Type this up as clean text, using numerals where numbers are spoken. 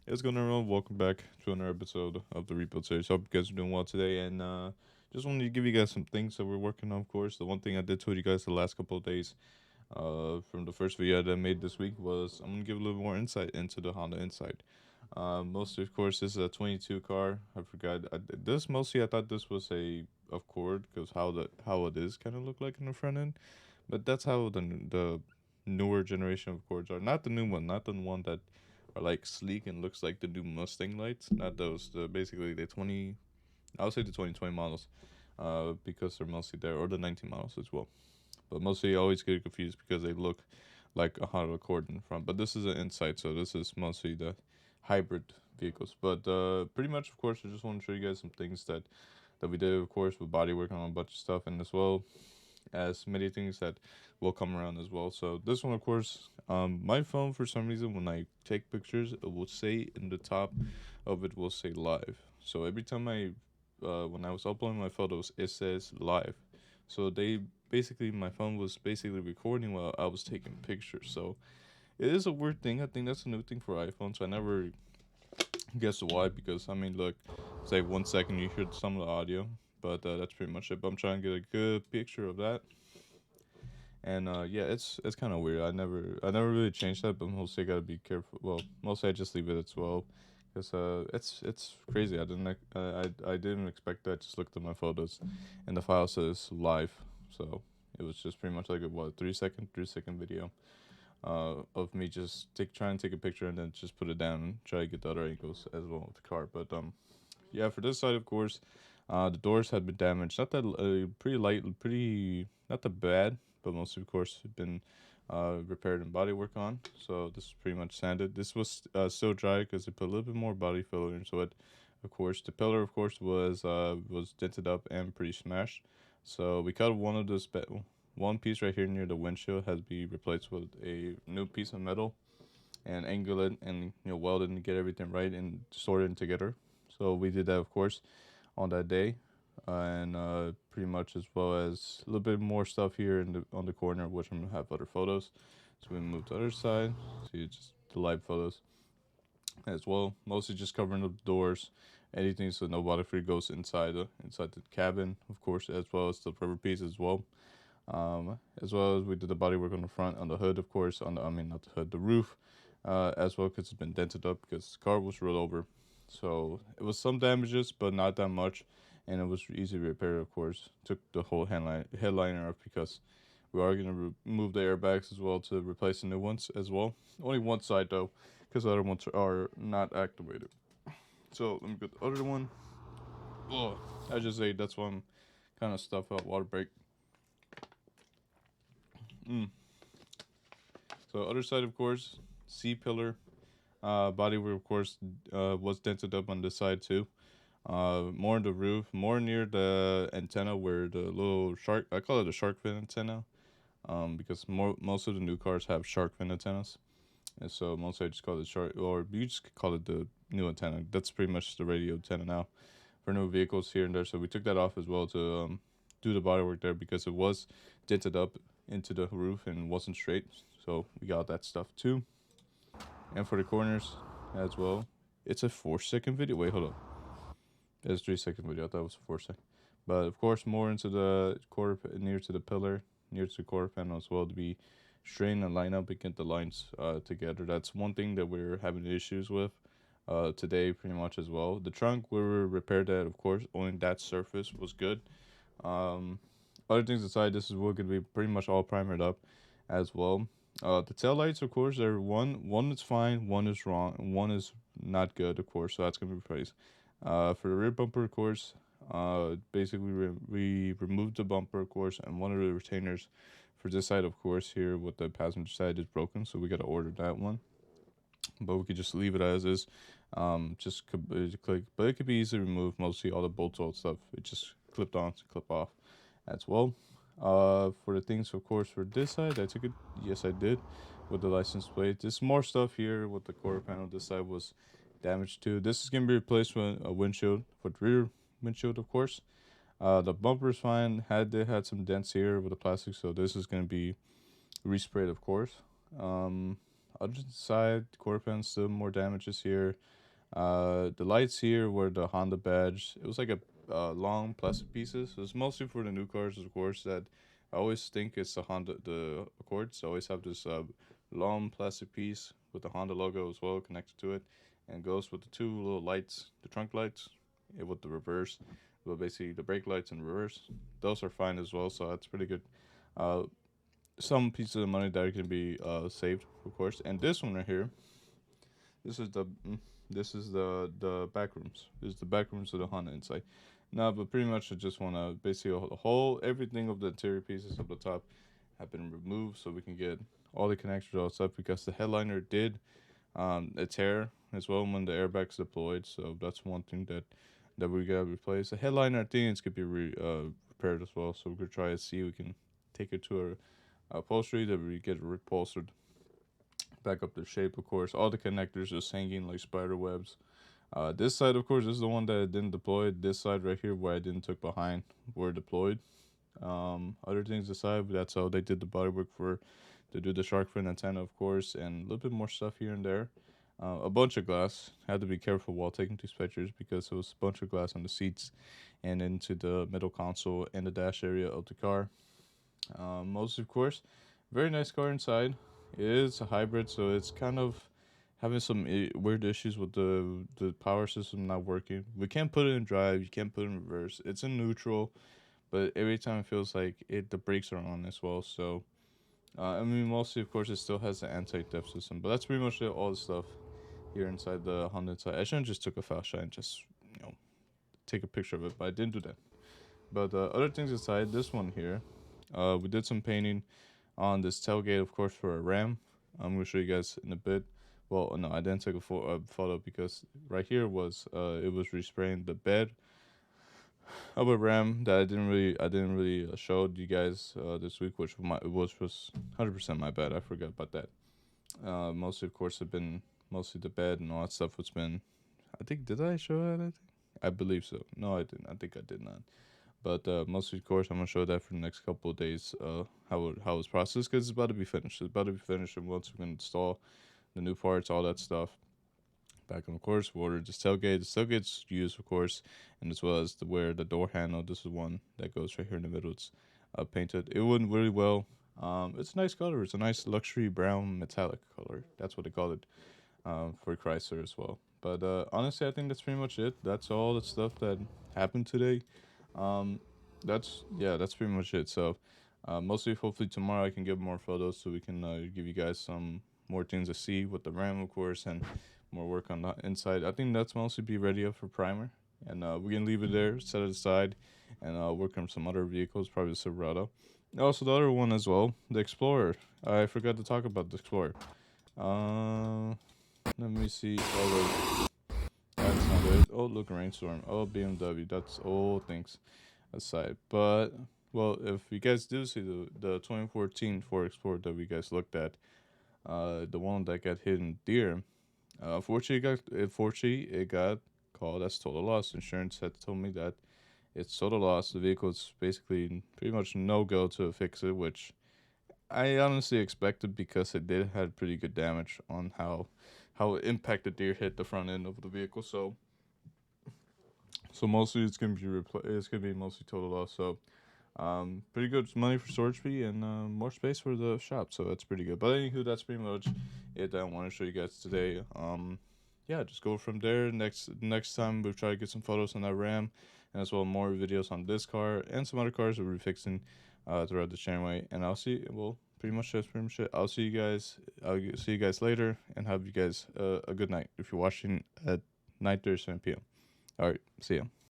What's going on, everyone? Welcome back to another episode of the Rebuild series. Hope you guys are doing well today, and just wanted to give you guys some things that we're working on. Of course, the one thing I did tell you guys the last couple of days, from the first video that I made this week was I'm gonna give a little more insight into the Honda Insight. Mostly, of course, this is a 22 car. I forgot this mostly. I thought this was a Accord because how it is kind of look like in the front end, but that's how the newer generation of Accords are. Not the new one, not the one that are like sleek and looks like the new Mustang lights. Not those. The basically the 20. I would say the 2020 models, because they're mostly there, or the 19 models as well. But mostly, I always get confused because they look like a Honda Accord in front. But this is an Insight, so this is mostly the hybrid vehicles. But pretty much, of course, I just want to show you guys some things that we did, of course, with body work on a bunch of stuff, and as well as many things that will come around as well. So this one, of course, my phone for some reason when I take pictures, it will say in the top of it will say live. So every time when I was uploading my photos, it says live. So they basically my phone was basically recording while I was taking pictures. So it is a weird thing. I think that's a new thing for iPhone. So I never guessed why because I mean, look, it's like 1 second you hear some of the audio, but that's pretty much it. But I'm trying to get a good picture of that. And yeah, it's kind of weird. I never really changed that, but mostly I gotta be careful. Well, mostly I just leave it at 12, because it's crazy. I didn't expect that. Just looked at my photos, and the file says live, so it was just pretty much like a what 3 second video, of me just trying to take a picture and then just put it down and try to get the other angles as well with the car. But yeah, for this side, of course, the doors had been damaged. Not that pretty light, pretty not that bad, but mostly, of course, had been repaired and body work on. So this is pretty much sanded. This was still dry because they put a little bit more body filler into it. Of course, the pillar, of course, was dented up and pretty smashed. So we cut one of the one piece right here near the windshield has to be replaced with a new piece of metal and angle it and weld it and get everything right and sort it together. So we did that, of course, on that day, and pretty much as well as a little bit more stuff here on the corner, which I'm gonna have other photos. So we moved to the other side, so you just the live photos as well. Mostly just covering up the doors, anything so no water free goes inside the cabin, of course, as well as the rubber piece as well. As well as we did the body work on the front, on the hood, of course, on the I mean not the hood, the roof, as well because it's been dented up because the car was rolled over. So it was some damages, but not that much, and it was easy to repair. Of course, took the whole headliner off because we are gonna remove the airbags as well to replace the new ones as well. Only one side though, because the other ones are not activated. So let me get the other one. Oh, I just ate. That's why I'm kind of stuff out. Water break. Mm. So other side, of course, C pillar. Bodywork, of course, was dented up on the side too. More on the roof, more near the antenna where the little shark. I call it a shark fin antenna. Because most of the new cars have shark fin antennas, and so mostly I just call it shark, or you just call it the new antenna. That's pretty much the radio antenna now for new vehicles here and there. So we took that off as well to do the bodywork there because it was dented up into the roof and wasn't straight. So we got that stuff too. And for the corners as well. It's a 4 second video. Wait, hold up. It's a 3 second video. I thought it was a 4 second. But of course, more into the quarter near to the pillar, near to the quarter panel as well to be straight and line up and get the lines together. That's one thing that we're having issues with today, pretty much as well. The trunk we repaired that, of course. Only that surface was good. Um, Other things aside, this is going to be pretty much all primered up as well. The tail lights, of course, they're one is fine, one is wrong, and one is not good, of course. So that's gonna be replaced. For the rear bumper, of course, basically we removed the bumper, of course, and one of the retainers for this side, of course, here with the passenger side is broken, so we gotta order that one. But we could just leave it as is. Click, but it could be easily removed. Mostly all the bolts, all stuff, it just clipped on to clip off as well. For the things, of course, for this side, I took it. Yes, I did, with the license plate. There's more stuff here with the quarter panel. This side was damaged too. This is gonna be replaced with a windshield for the rear windshield, of course. The bumper is fine. They had some dents here with the plastic, so this is gonna be resprayed, of course. Um, other side, quarter panel still more damages here. The lights here were the Honda badge. It was like a long plastic pieces. It's mostly for the new cars, of course. That I always think it's the Honda, the Accords. Always have this long plastic piece with the Honda logo as well connected to it, and goes with the two little lights, the trunk lights, with the reverse. Well, basically the brake lights in reverse. Those are fine as well, so that's pretty good. Uh, some pieces of money that can be saved, of course. And this one right here, this is the this is the back rooms. This is the back rooms of the Honda inside. No, but pretty much I just want to basically the whole everything of the interior pieces of the top have been removed so we can get all the connectors all stuff because the headliner did a tear as well when the airbags deployed. So that's one thing that we gotta replace. The headliner I think it's could be repaired as well. So we're gonna try to see we can take it to a upholstery that we get repulsored back up the shape, of course. All the connectors just hanging like spider webs. This side, of course, is the one that I didn't deploy. This side right here, where I didn't took behind, were deployed. Other things aside, that's how they did the bodywork for to do the shark fin antenna, of course, and a little bit more stuff here and there. A bunch of glass. Had to be careful while taking these pictures because there was a bunch of glass on the seats and into the middle console and the dash area of the car. Most, of course, very nice car inside. It is a hybrid, so it's kind of having some weird issues with the power system not working. We can't put it in drive. You can't put it in reverse. It's in neutral, but every time it feels like the brakes are on as well. So I mean, mostly of course it still has the anti-theft system, but that's pretty much all the stuff here inside the Honda inside. I shouldn't just took a fast shot and just take a picture of it, but I didn't do that. But other things aside, this one here, we did some painting on this tailgate, of course, for a Ram. I'm gonna show you guys in a bit. Well, no, I didn't take a photo because right here was it was respraying the bed of a Ram that I didn't really show you guys this week, which was 100% my bad. I forgot about that. Mostly, of course, have been mostly the bed and all that stuff. What's been, I think, did I show that? I think I believe so. No, I didn't. I think I did not. But mostly, of course, I'm gonna show that for the next couple of days. How it's processed because it's about to be finished. It's about to be finished, and once we can install the new parts, all that stuff. Back on, of course, we ordered this tailgate. The tailgate's used, of course, and as well as where the door handle. This is one that goes right here in the middle. It's painted. It went really well. It's a nice color. It's a nice luxury brown metallic color. That's what they call it for Chrysler as well. But honestly, I think that's pretty much it. That's all the stuff that happened today. Um, that's pretty much it. So mostly, hopefully tomorrow I can get more photos so we can give you guys some more things to see with the RAM, of course, and more work on the inside. I think that's mostly be ready up for primer, and we can leave it there, set it aside, and work on some other vehicles, probably the Silverado. Also, the other one as well, the Explorer. I forgot to talk about the Explorer. Uh, Let me see. Oh, look, that's not it. Oh, look, rainstorm. Oh, BMW. That's all things aside. But well, if you guys do see the 2014 Ford Explorer that we guys looked at, the one that got hit in deer, unfortunately it got called as total loss. Insurance had told me that it's total loss. The vehicle is basically pretty much no go to fix it, which I honestly expected because it did had pretty good damage on how it impacted deer hit the front end of the vehicle. So mostly it's gonna be it's gonna be mostly total loss. So pretty good money for storage fee and more space for the shop. So that's pretty good. But anywho, that's pretty much it that I want to show you guys today. Yeah, just go from there. Next time we'll try to get some photos on that Ram, and as well more videos on this car and some other cars that we're fixing throughout the channel. And I'll see. Well, pretty much that's pretty much it. I'll see you guys. I'll see you guys later, and have you guys a good night if you're watching at 9:37 p.m. All right, see ya.